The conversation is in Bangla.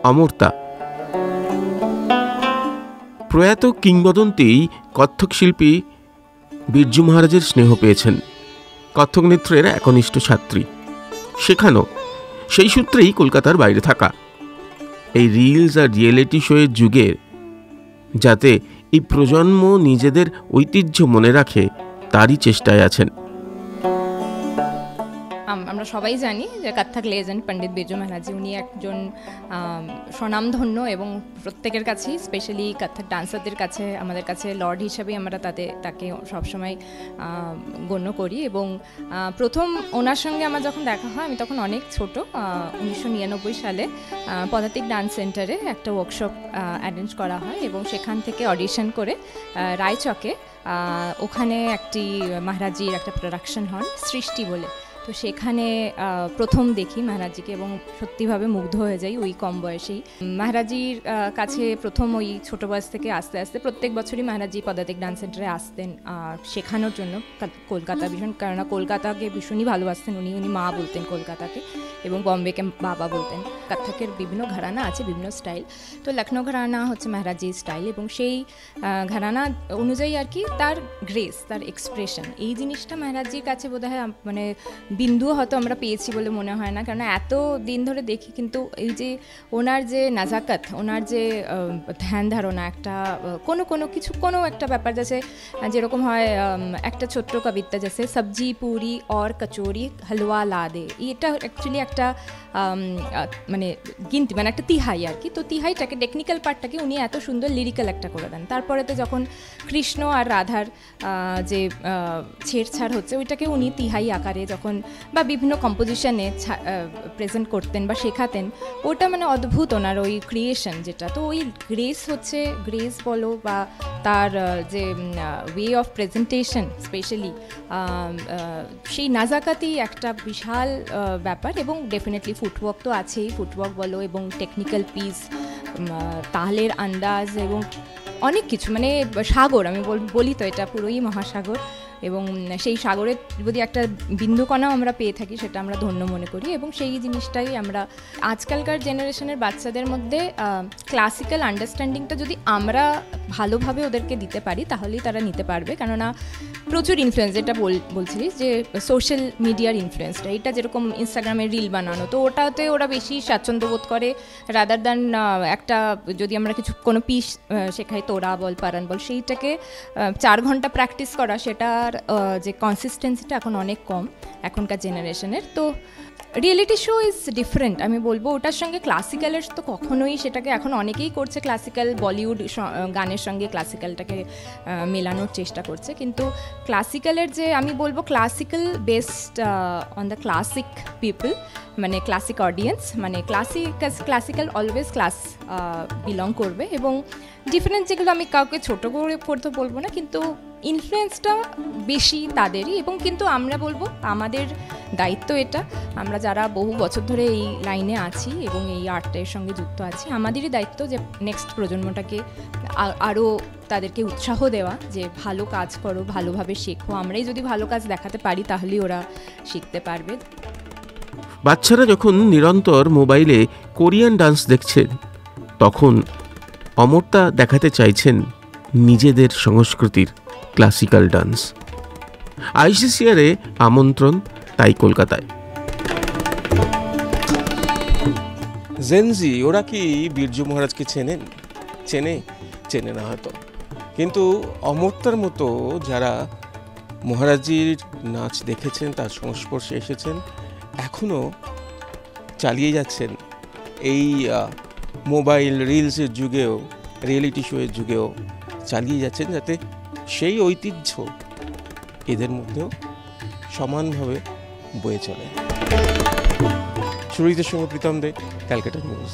অমর্তা। প্রয়াত কিংবদন্তি কত্থক শিল্পী বিরজু মহারাজের স্নেহ পেয়েছেন। কত্থক নৃত্যের একনিষ্ঠ ছাত্রী, শেখানো, সেই সূত্রেই কলকাতার বাইরে থাকা। এই রিলস আর রিয়েলিটি শোয়ের যুগে যাতে এই প্রজন্ম নিজেদের ঐতিহ্য মনে রাখে তারই চেষ্টায় আছেন। আমরা সবাই জানি যে কত্থক লেজেন্ড পণ্ডিত বিরজু মহারাজ, উনি একজন স্বনামধন্য এবং প্রত্যেকের কাছেই, স্পেশালি কত্থক ডান্সারদের কাছে, আমাদের কাছে লর্ড হিসাবে আমরা তাকে সবসময় গণ্য করি। এবং প্রথম ওনার সঙ্গে আমার যখন দেখা হয়, আমি তখন অনেক ছোট, 1999 সালে পদাতিক ডান্স সেন্টারে একটা ওয়ার্কশপ অ্যারেঞ্জ করা হয় এবং সেখান থেকে অডিশন করে রায়চকে ওখানে একটি মহারাজজির একটা প্রোডাকশন হন সৃষ্টি বলে। তো সেখানে প্রথম দেখি মহারাজজিকে এবং সত্যিভাবে মুগ্ধ হয়ে যাই ওই কম বয়সেই। মহারাজজির কাছে প্রথম ওই ছোটো বয়স থেকে আস্তে আস্তে প্রত্যেক বছরই মহারাজজি পদাতিক ডান্স সেন্টারে আসতেন শেখানোর জন্য কলকাতা ভীষণ, কেননা কলকাতাকে ভীষণই ভালোবাসতেন উনি মা বলতেন কলকাতাকে, এবং বম্বেকে বাবা বলতেন। কত্থকের বিভিন্ন ঘরানা আছে, বিভিন্ন স্টাইল, তো লখনৌ ঘরানা হচ্ছে মহারাজজির স্টাইল, এবং সেই ঘরানা অনুযায়ী আর কি তার গ্রেস, তার এক্সপ্রেশন, এই জিনিসটা মহারাজজির কাছে বোধহয় মানে বিন্দুও হয়তো আমরা পেয়েছি বলে মনে হয় না, কারণ এত দিন ধরে দেখি। কিন্তু এই যে ওনার যে নাজাকাত, ওনার যে ধ্যান ধারণা, একটা কোনো একটা ব্যাপার, যেরকম হয় একটা ছোট্ট কবিতা, যেসে সবজি পুরি और কচুরি হালুয়া লা দে, এটা অ্যাকচুয়ালি একটা মানে গিনতি, মানে একটা তিহাই আর কি। তো তিহাইটাকে, টেকনিক্যাল পার্টটাকে উনি এত সুন্দর লিরিক্যাল একটা করে দেন। তারপরে তো যখন কৃষ্ণ আর রাধার যে ছেড়ছাড় হচ্ছে, ওইটাকে উনি তিহাই আকারে যখন বা বিভিন্ন কম্পোজিশনে প্রেজেন্ট করতেন বা শেখাতেন, ওটা মানে অদ্ভুত ওনার ওই ক্রিয়েশন যেটা। তো ওই গ্রেস বলো বা তার যে ওয়ে অফ প্রেজেন্টেশন স্পেশালি, সেই নাজাকাতই একটা বিশাল ব্যাপার। এবং ডেফিনেটলি ফুটওয়ার্ক তো আছেই, ফুটওয়ার্ক বলো এবং টেকনিক্যাল পিস, তাহলের আন্দাজ এবং অনেক কিছু, মানে সাগর, আমি বলি তো এটা পুরোই মহাসাগর। এবং সেই সাগরের যদি একটা বিন্দুকণাও আমরা পেয়ে থাকি, সেটা আমরা ধন্য মনে করি। এবং সেই জিনিসটাই আমরা আজকালকার জেনারেশনের বাচ্চাদের মধ্যে ক্লাসিক্যাল আন্ডারস্ট্যান্ডিংটা যদি আমরা ভালোভাবে ওদেরকে দিতে পারি, তাহলেই তারা নিতে পারবে। কেননা প্রচুর ইনফ্লুয়েন্স, যেটা বলছিলিস যে সোশ্যাল মিডিয়ার ইনফ্লুয়েন্সটা, এটা যেরকম ইনস্টাগ্রামে রিল বানানো, তো ওটাতে ওরা বেশি স্বাচ্ছন্দ্য বোধ করে রাদার দ্যান একটা, যদি আমরা কোনো পিস শেখাই, তোরা বল পারান বল, সেইটাকে 4 ঘন্টা প্র্যাকটিস করা, সেটার যে কনসিস্টেন্সিটা এখন অনেক কম এখনকার জেনারেশনের। তো রিয়েলিটি শো ইজ ডিফারেন্ট, আমি বলবো। ওটার সঙ্গে ক্লাসিক্যালের তো কখনোই, সেটাকে এখন অনেকেই করছে, ক্লাসিক্যাল বলিউড গানের সঙ্গে ক্লাসিক্যালটাকে মেলানোর চেষ্টা করছে। কিন্তু ক্লাসিক্যালের যে, আমি বলবো classical based on the classic people, মানে ক্লাসিক অডিয়েন্স, মানে ক্লাসিক্যাল অলওয়েজ ক্লাস বিলং করবে। এবং ডিফারেন্স যেগুলো, আমি কাউকে ছোটো করে পড়তে বলবো না, কিন্তু ইনফ্লুয়েন্সটা বেশি তাদেরই। এবং কিন্তু আমরা বলবো আমাদের দায়িত্ব এটা, আমরা যারা বহু বছর ধরে এই লাইনে আছি এবং এই আর্টের সঙ্গে যুক্ত আছি, আমাদেরই দায়িত্ব যে নেক্সট প্রজন্মটাকে আরও তাদেরকে উৎসাহ দেওয়া, যে ভালো কাজ করো, ভালোভাবে শেখো। আমরাই যদি ভালো কাজ দেখাতে পারি, তাহলেই ওরা শিখতে পারবে। বাচ্চারা যখন নিরন্তর মোবাইলে কোরিয়ান ডান্স দেখছেন, তখন অমর্তা দেখাতে চাইছেন নিজেদের সংস্কৃতির ক্লাসিক্যাল ডান্স। আইসিসিআরে আমন্ত্রণ তাই কলকাতায়। জেনজি ওরা কি বিরজু মহারাজকে চেনে না হয়তো, কিন্তু অমর্তার মতো যারা মহারাজজির নাচ দেখেছেন, তার সংস্পর্শে এসেছেন, এখনও চালিয়ে যাচ্ছেন এই মোবাইল রিলসের যুগেও, রিয়েলিটি শোয়ের যুগেও চালিয়ে যাচ্ছেন, যাতে সেই ঐতিহ্য এদের মধ্যেও সমানভাবে বয়ে চলে। সুরজিতের সঙ্গে প্রীতম দে, ক্যালকাটা নিউজ।